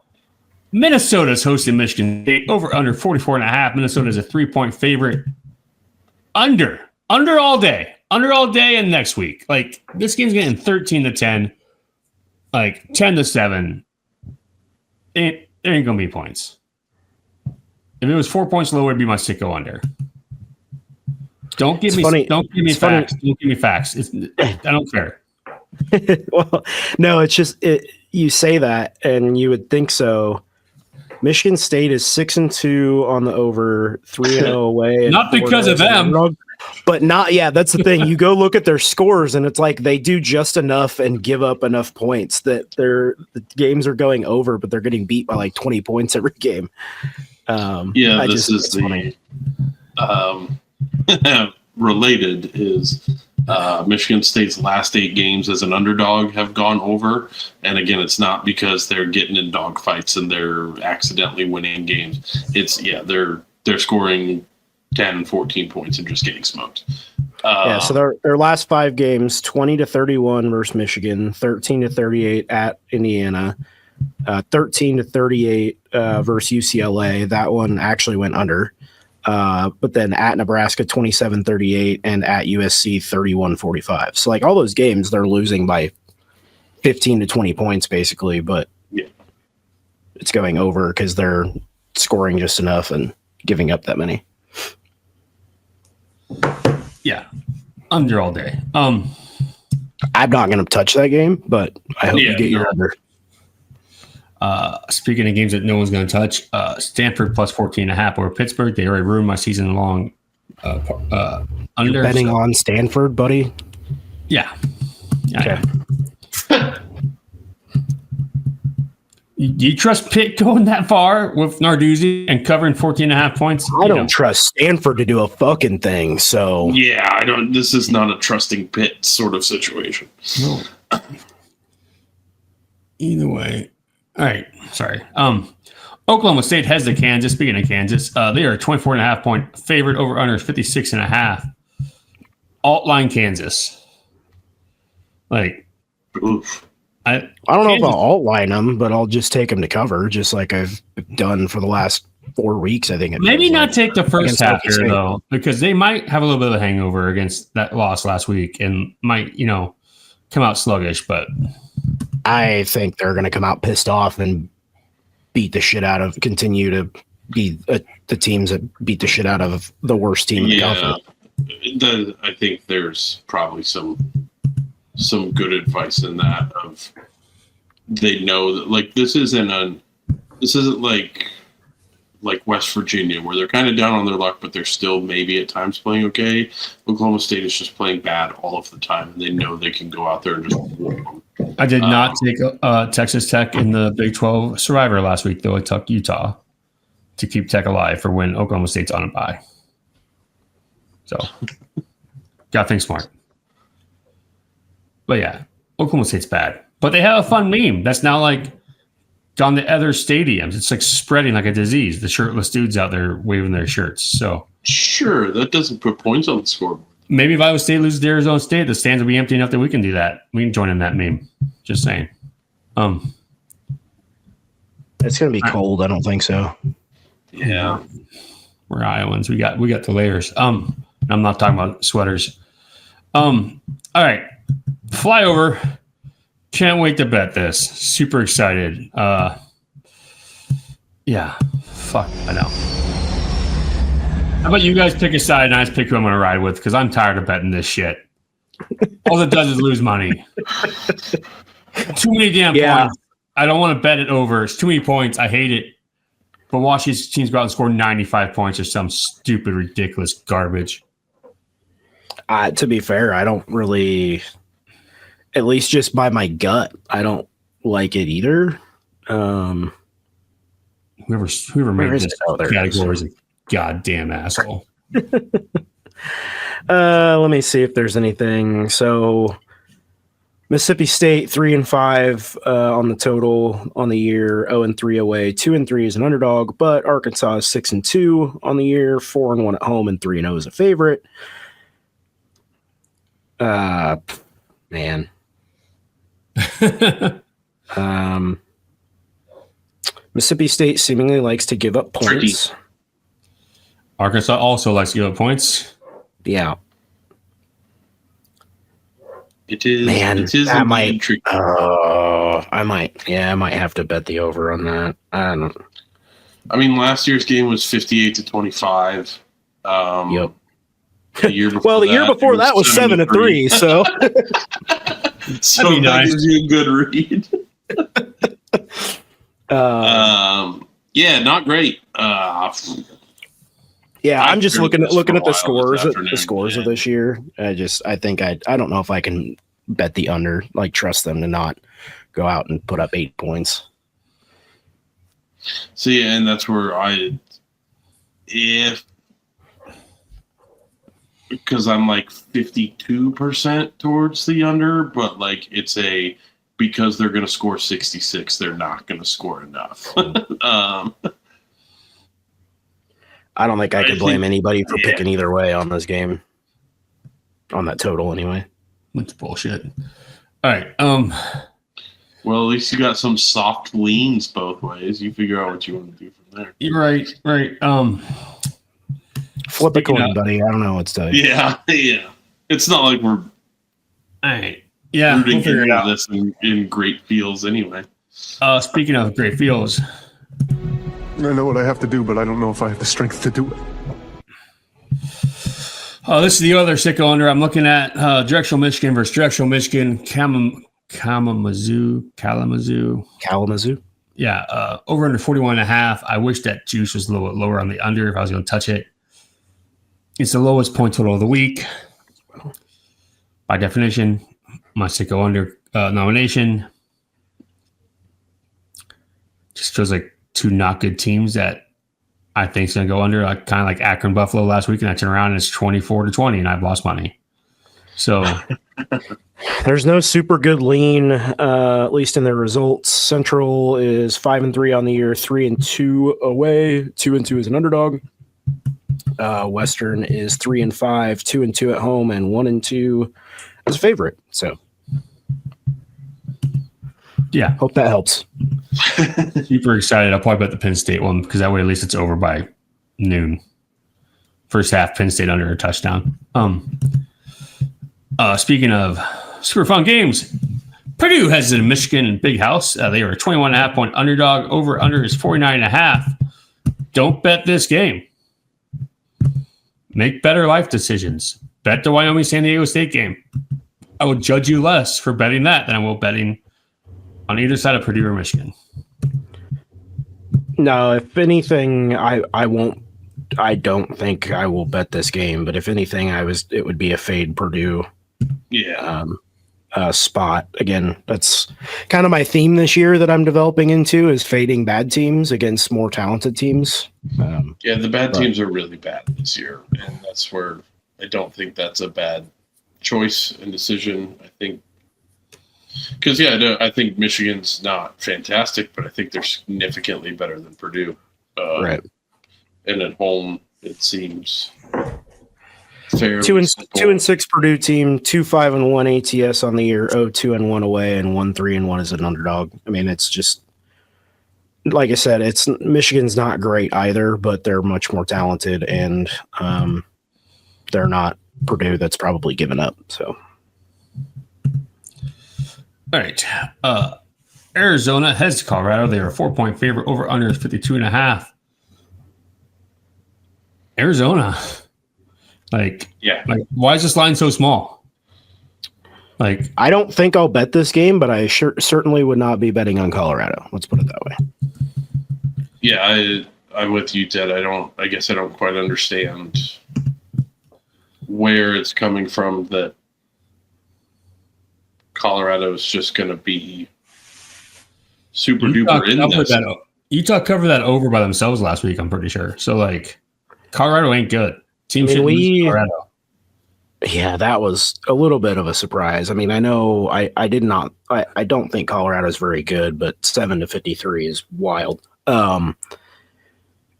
Minnesota's hosting Michigan State over under 44.5. Minnesota is a 3-point favorite. Under all day and next week. Like, this game's getting 13-10, like 10-7. There ain't gonna be points. If it was 4 points lower, it'd be my sicko under. Don't give me facts. Don't give me facts. I don't care. Well, no, it's just you say that and you would think so. Michigan State is 6-2 on the over, 3-0 away. Not because of them. But not, yeah, that's the thing. You go look at their scores and it's like they do just enough and give up enough points that the games are going over, but they're getting beat by like 20 points every game. This is the related is Michigan State's last 8 games as an underdog have gone over. And again, it's not because they're getting in dogfights and they're accidentally winning games. It's, they're scoring 10, 14 points and just getting smoked. So their last 5 games, 20-31 versus Michigan, 13-38 at Indiana, 13-38 versus UCLA. That one actually went under. But then at Nebraska, 27-38, and at USC, 31-45. So, like, all those games, they're losing by 15 to 20 points, basically, but it's going over because they're scoring just enough and giving up that many. Yeah, under all day. I'm not going to touch that game, but I hope you get your under. Speaking of games that no one's going to touch, Stanford plus 14.5 over Pittsburgh. They already ruined my season long under. You're betting on Stanford, buddy? Yeah. Okay. Do you trust Pitt going that far with Narduzzi and covering 14.5 points? I don't trust Stanford to do a fucking thing. So I don't. This is not a trusting Pitt sort of situation. No. Either way. All right. Sorry. Oklahoma State heads to Kansas. Speaking of Kansas, they are a 24.5 point favorite over under 56.5. Alt line Kansas. Like, oof. I don't know if I'll alt line them, but I'll just take them to cover, just like I've done for the last 4 weeks. I think maybe not take the first half here though, because they might have a little bit of a hangover against that loss last week and might, come out sluggish. But I think they're going to come out pissed off and continue to be the teams that beat the shit out of the worst team in the conference. I think there's probably some good advice in that of they know that like this isn't like West Virginia where they're kind of down on their luck, but they're still maybe at times playing okay. Oklahoma State is just playing bad all of the time, and they know they can go out there and just whoop them. I did not take Texas Tech in the Big 12 Survivor last week, though. I took Utah to keep Tech alive for when Oklahoma State's on a bye. So, got things smart. But yeah, Oklahoma State's bad. But they have a fun meme that's now like on the other stadiums. It's like spreading like a disease. The shirtless dudes out there waving their shirts. So sure, that doesn't put points on the scoreboard. Maybe if Iowa State loses to Arizona State, the stands will be empty enough that we can do that. We can join in that meme. Just saying. It's gonna be cold. I don't think so. Yeah, we're Iowans. We got the layers. I'm not talking about sweaters. All right. Flyover. Can't wait to bet this. Super excited. Yeah. Fuck. I know. How about you guys pick a side and I just pick who I'm going to ride with because I'm tired of betting this shit. All it does is lose money. Too many damn points. I don't want to bet it over. It's too many points. I hate it. but watch these teams go out and score 95 points or some stupid, ridiculous garbage. To be fair, I don't really, at least just by my gut, I don't like it either. Whoever made this category is a goddamn asshole. Let me see if there's anything. So Mississippi State 3-5 on the total on the year, 0-3 away, 2-3 as an underdog, but Arkansas is 6-2 on the year, 4-1 at home, and 3-0 as a favorite. Man. Mississippi State seemingly likes to give up points. Tricky. Arkansas also likes to give up points. Yeah. It is. Man, it is that might. tricky. I might. Yeah, I might have to bet the over on that. I don't. I mean, last year's game was 58-25. Yep. The year before the year before that was 7-3. So. So that nice. gives you a good read. Yeah, not great. Yeah, I'm just looking at the scores of yeah. this year. I don't know if I can bet the under, like trust them to not go out and put up 8 points. So yeah, and that's where because I'm like 52% towards the under, but like because they're going to score 66, they're not going to score enough. I don't think I could blame anybody for picking either way on this game. On that total, anyway. That's bullshit. All right. Well, at least you got some soft leans both ways. You figure out what you want to do from there. You're right. Right. Flip a coin, buddy. I don't know what to tell you. Yeah. It's not like we're All right. Yeah. rooting We'll figure it out. this in great feels anyway. Speaking of great feels, I know what I have to do, but I don't know if I have the strength to do it. this is the other sicko under. I'm looking at Drexel, Michigan versus Drexel, Michigan, Kalamazoo. Yeah, over under 41.5. I wish that juice was a little bit lower on the under if I was going to touch it. It's the lowest point total of the week. By definition, my sicko under nomination. Just feels like two not good teams that I think is going to go under, like kind of like Akron Buffalo last week, and I turn around and it's 24-20, and I've lost money. So there's no super good lean, at least in their results. Central is 5-3 on the year, 3-2 away, 2-2 as an underdog. Western is 3-5, 2-2 at home, and 1-2 as a favorite. So, yeah, hope that helps. Super excited. I'll probably bet the Penn State one because that way at least it's over by noon. First half, Penn State under a touchdown. Speaking of super fun games, Purdue has it in Michigan and Big House. They are a 21.5 point underdog. Over under is 49.5. Don't bet this game. Make better life decisions. Bet the Wyoming San Diego State game. I will judge you less for betting that than I will betting on either side of Purdue or Michigan. No, if anything, I won't. I don't think I will bet this game. But if anything, it would be a fade Purdue. Yeah. Spot. Again, that's kind of my theme this year that I'm developing into is fading bad teams against more talented teams. The bad teams are really bad this year, and that's where I don't think that's a bad choice and decision. I think because I think Michigan's not fantastic, but I think they're significantly better than Purdue. Right. And at home, it seems fairly 2-6 Purdue team, 2-5-1 ATS on the year, 0-2-1 away, and 1-3-1 as an underdog. I mean, it's just like I said, Michigan's not great either, but they're much more talented, and they're not Purdue that's probably given up. So, all right, Arizona heads to Colorado. They are a 4-point favorite. Over under is 52.5. Arizona. Why is this line so small? I don't think I'll bet this game, but I certainly would not be betting on Colorado. Let's put it that way. Yeah, I'm with you, Ted. I guess I don't quite understand where it's coming from that Colorado's just going to be super duper in this. Utah covered that over by themselves last week, I'm pretty sure. So, like, Colorado ain't good. Team should lose to Colorado. Yeah, that was a little bit of a surprise. I mean, I know I don't think Colorado's very good, but 7-53 is wild.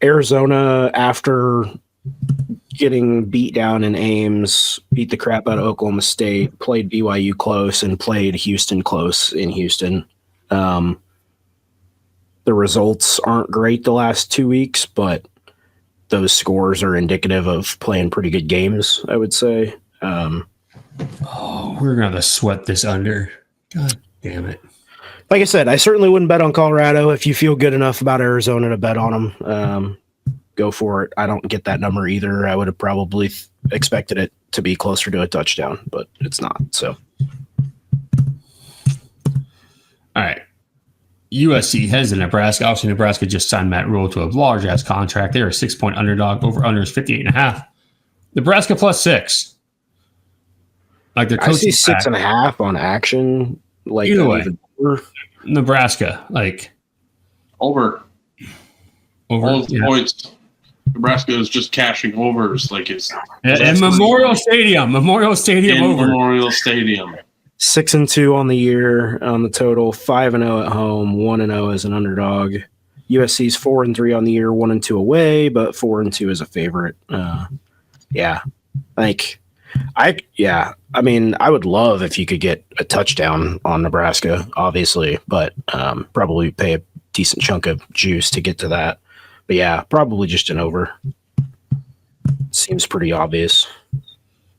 Arizona, after getting beat down in Ames, beat the crap out of Oklahoma State, played BYU close, and played Houston close in Houston. The results aren't great the last 2 weeks, but those scores are indicative of playing pretty good games, I would say. We're going to have to sweat this under. God damn it. Like I said, I certainly wouldn't bet on Colorado. If you feel good enough about Arizona to bet on them, go for it. I don't get that number either. I would have probably expected it to be closer to a touchdown, but it's not. So, all right. USC heads to Nebraska. Obviously, Nebraska just signed Matt Rule to a large-ass contract. They're a 6-point underdog. Over-under is 58.5. Nebraska +6. Like their coach, I see 6.5 on action. Like either way, Nebraska, like over all the points. Nebraska is just cashing overs, like it's in Memorial Stadium. In Over Memorial Stadium. 6-2 on the year on the total. 5-0 at home. 1-0 as an underdog. USC's 4-3 on the year. 1-2 away, but 4-2 as a favorite. Yeah, like. I mean, I would love if you could get a touchdown on Nebraska, obviously, but probably pay a decent chunk of juice to get to that. But yeah, probably just an over. Seems pretty obvious.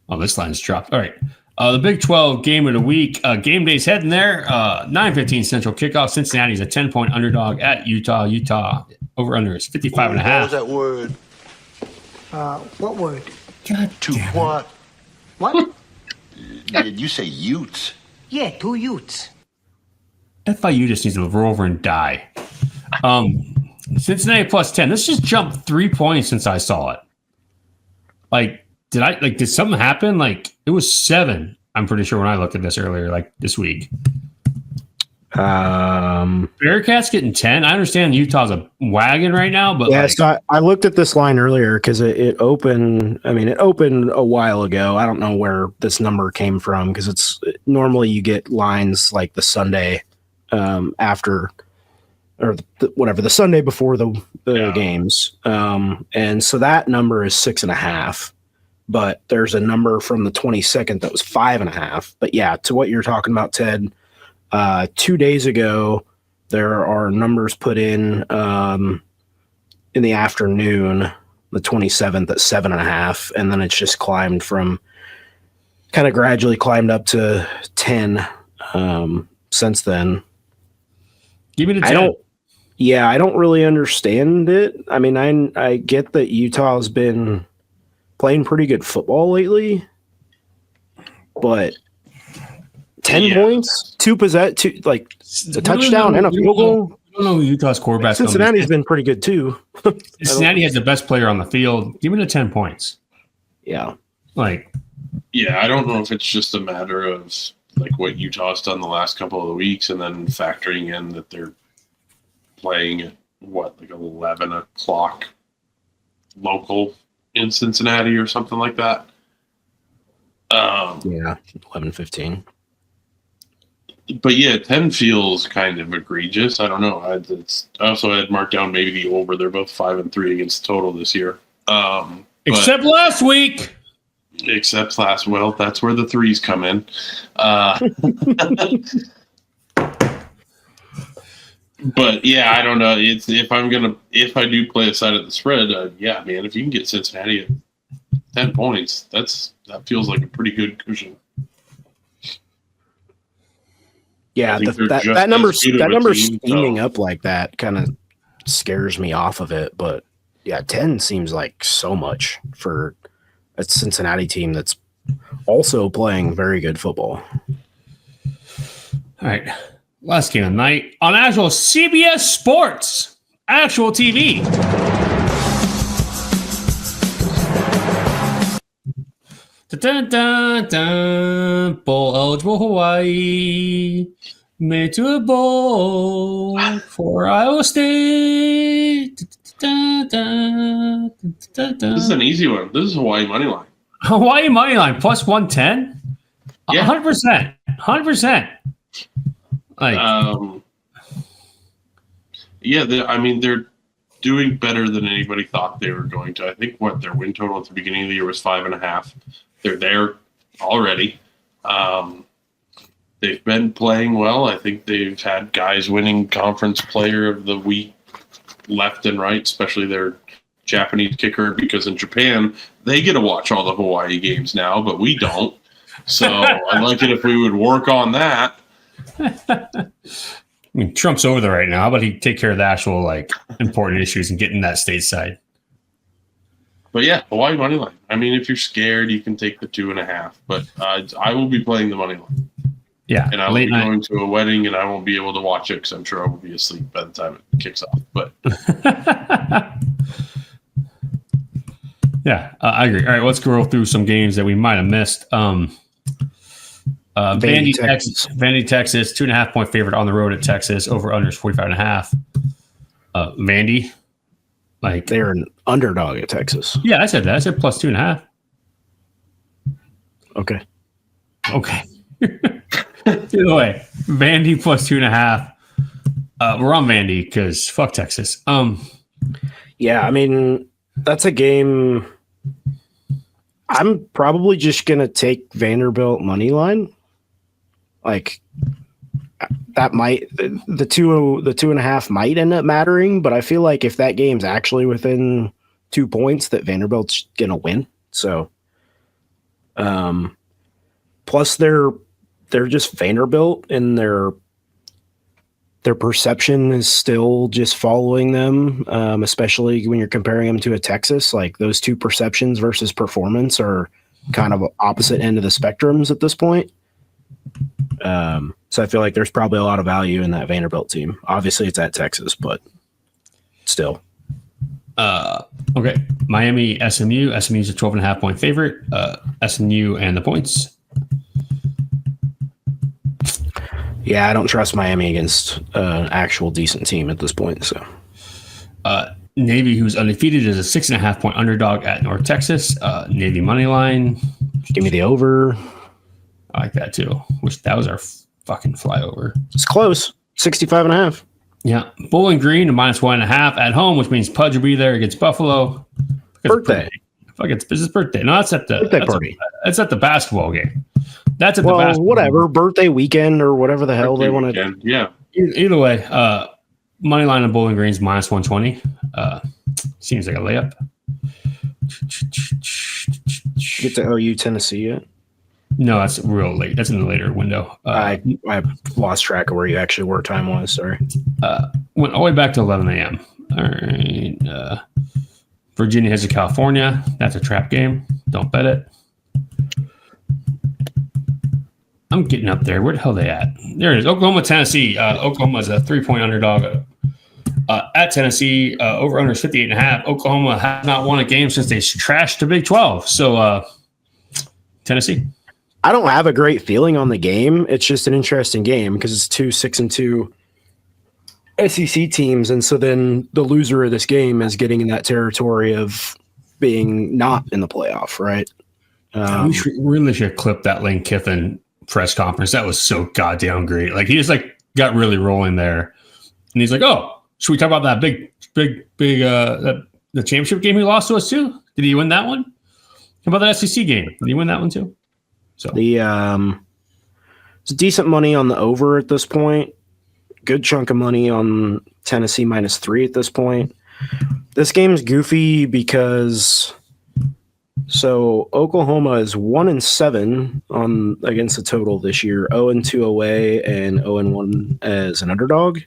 Oh, this line's dropped. All right. The Big 12 game of the week. Game day's heading there. 9:15 Central kickoff. Cincinnati's a 10-point underdog at Utah. Utah over-under is 55.5. What was that word? What word? God To damn it. what? What? Did you say Utes? Yeah, 2 Utes. FIU just needs to roll over and die. Cincinnati +10. This just jumped 3 points since I saw it. Like, did something happen? Like, it was 7. I'm pretty sure when I looked at this earlier, like this week. Bearcats getting 10. I understand Utah's a wagon right now, but yeah, so I looked at this line earlier because it opened. I mean, it opened a while ago. I don't know where this number came from because it's normally you get lines like the Sunday after or the Sunday before the games, and so that number is 6.5. But there's a number from the 22nd that was 5.5. But yeah, to what you're talking about, Ted. 2 days ago, there are numbers put in the afternoon, the 27th at 7.5, and then it's just kind of gradually climbed up to 10 since then. Give me the 10. I don't really understand it. I mean, I get that Utah has been playing pretty good football lately, but 10 points, 2 like a touchdown and a field goal. I don't know who Utah's quarterback. Cincinnati's been pretty good too. Cincinnati has the best player on the field. Give me the 10 points. Yeah. I don't know if it's just a matter of like what Utah's done the last couple of weeks and then factoring in that they're playing at 11 o'clock local in Cincinnati or something like that. 11:15. But yeah, 10 feels kind of egregious. I don't know. I also had marked down maybe the over. They're both 5-3 against total this year. Except last week. Well, that's where the threes come in. But yeah, I don't know. If I do play a side of the spread, man, if you can get Cincinnati at 10 points, that feels like a pretty good cushion. Yeah, that number's steaming up like that kind of scares me off of it. But yeah, 10 seems like so much for a Cincinnati team that's also playing very good football. All right, last game of the night on actual CBS Sports, actual TV. Dun, dun, dun. Bowl eligible Hawaii. Made to a bowl for Iowa State. Dun, dun, dun, dun, dun. This is an easy one. This is Hawaii money line. Hawaii money line plus 110. Yeah. 100%. 100%. Like, they're doing better than anybody thought they were going to. I think their win total at the beginning of the year was 5.5. They're there already. They've been playing well. I think they've had guys winning conference player of the week left and right, especially their Japanese kicker, because in Japan, they get to watch all the Hawaii games now, but we don't. So I'd like it if we would work on that. I mean, Trump's over there right now. How about he take care of the actual like important issues and get in that stateside? But yeah, Hawaii money line. I mean, if you're scared, you can take the 2.5. But I will be playing the money line. Yeah, and I will be going to a wedding, and I won't be able to watch it because I'm sure I will be asleep by the time it kicks off. But yeah, I agree. All right, let's go through some games that we might have missed. Vandy, Texas. 2.5 point favorite on the road at Texas. Over under is 45.5. Vandy, like they're an underdog at Texas. Yeah, I said that. I said plus 2.5. Okay. Either way, Vandy plus 2.5. We're on Vandy because fuck Texas. Yeah, I mean that's a game. I'm probably just gonna take Vanderbilt money line. Like that might the 2.5 might end up mattering, but I feel like if that game's actually within 2 points, that Vanderbilt's gonna win. So, plus they're just Vanderbilt, and their perception is still just following them, especially when you're comparing them to a Texas. Like those two perceptions versus performance are kind of opposite end of the spectrums at this point. So I feel like there's probably a lot of value in that Vanderbilt team. Obviously, it's at Texas, but still. Okay, Miami, SMU. SMU is a 12.5 point favorite. SMU and the points. Yeah, I don't trust Miami against an actual decent team at this point. So, Navy, who's undefeated, is a 6.5 point underdog at North Texas. Navy money line. Give me the over. I like that too. Wish that was our fucking flyover. It's close. 65.5. Yeah, Bowling Green to minus 1.5 at home, which means Pudge will be there against Buffalo. Birthday. Fuck, it's his birthday. No, that's at the birthday party. That's at the basketball game. That's at the basketball. Whatever, birthday weekend or whatever the hell they want to. Yeah. Either way, money line on Bowling Green's minus 120. Seems like a layup. Get to OU Tennessee yet? No, that's real late. That's in the later window. I lost track of where you actually were time was. Sorry. Went all the way back to 11 a.m. All right. Virginia heads to California. That's a trap game. Don't bet it. I'm getting up there. Where the hell are they at? There it is. Oklahoma, Tennessee. Oklahoma is a 3-point underdog at Tennessee. Over under is 58.5. Oklahoma has not won a game since they trashed the Big 12. So Tennessee. I don't have a great feeling on the game. It's just an interesting game because it's 2 6-2 SEC teams, and so then the loser of this game is getting in that territory of being not in the playoff, right? We really should clip that Lane Kiffin press conference. That was so goddamn great. Like he just like got really rolling there, and he's like, "Oh, should we talk about that big the championship game he lost to us too? Did he win that one? How about that SEC game? Did he win that one too?" So it's decent money on the over at this point. Good chunk of money on Tennessee -3 at this point. This game's goofy because Oklahoma is 1-7 against the total this year, 0-2 away and 0-1 as an underdog.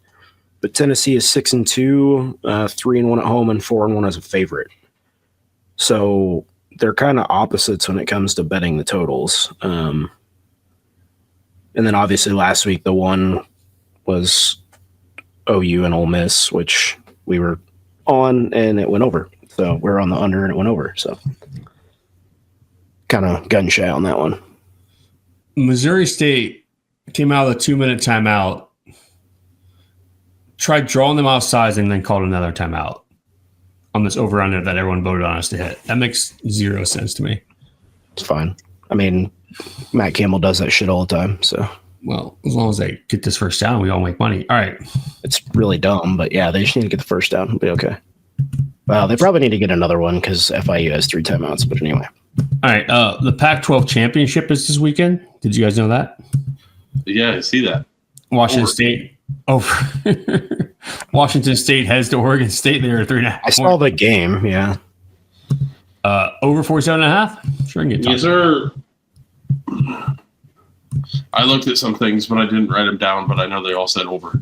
But Tennessee is 6-2, 3-1 at home, and 4-1 as a favorite. So they're kind of opposites when it comes to betting the totals. And then obviously last week the one was OU and Ole Miss, which we were on and it went over. So we're on the under and it went over. So kind of gun shy on that one. Missouri State came out of the 2-minute timeout, tried drawing them offsides, and then called another timeout on this over-under that everyone voted on us to hit. That makes zero sense to me. It's fine. I mean, Matt Campbell does that shit all the time, so. Well, as long as they get this first down, we all make money. All right. It's really dumb, but yeah, they just need to get the first down. It'll be okay. Well, they probably need to get another one because FIU has 3 timeouts, but anyway. All right. The Pac-12 championship is this weekend. Did you guys know that? Yeah, I see that. Washington State over. Washington State heads to Oregon State. They are 3.5. I saw the game, yeah. Over 47.5? Sure, I can get Yes, sir. I looked at some things, but I didn't write them down, but I know they all said over.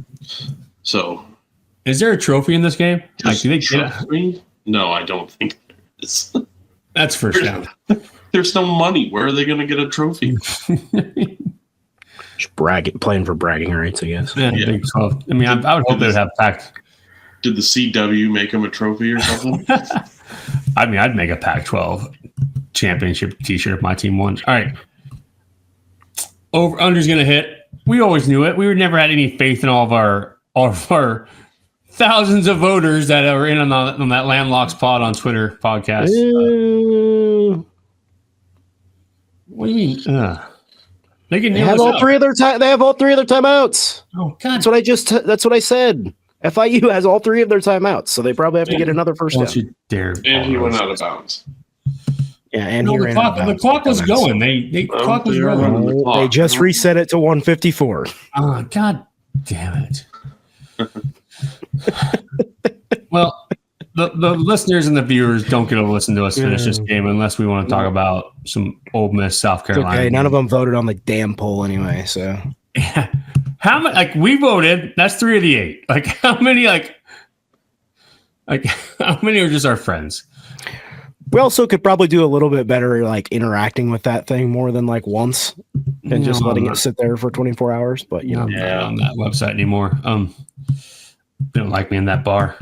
So. Is there a trophy in this game? Like, do they get it? No, I don't think there is. That's first down. There's no money. Where are they going to get a trophy? Just playing for bragging rights, I guess. Yeah. Big 12. I mean, I would hope they would have packed. Did the CW make them a trophy or something? I mean, I'd make a Pac-12 championship T-shirt if my team won. All right. Under's going to hit. We always knew it. We never had any faith in all of our thousands of voters that are in on that Landlocked Pod on Twitter podcast. What do you mean? They have all 3 of their They have all 3 of their timeouts. Oh God! That's what I said. FIU has all 3 of their timeouts, so they probably have to get another first down. You dare! And he went out of bounds. Yeah, and the clock was going. The clock was rolling. They just reset it to 154. Oh God damn it! Well, the listeners and the viewers don't get to listen to us finish this game unless we want to talk about some Ole Miss, South Carolina. Okay, none of them voted on the damn poll anyway. So how many? Like we voted. That's 3 of the 8. Like how many? Like how many are just our friends? We also could probably do a little bit better, like interacting with that thing more than like once, and just letting it sit there for 24 hours. But you know, I'm not on that website anymore. They don't like me in that bar.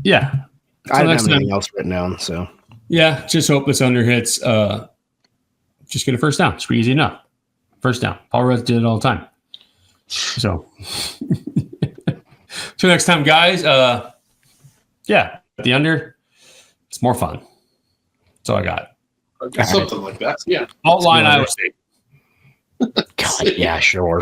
Yeah. I don't have anything else written down. So yeah, just hope this under hits. Just get a first down. It's pretty easy enough. First down. Paul Rudd did it all the time. So, till next time, guys. Yeah, the under. It's more fun. That's all I got. Okay, something like that. Yeah. Outline Iowa State. God, yeah, sure.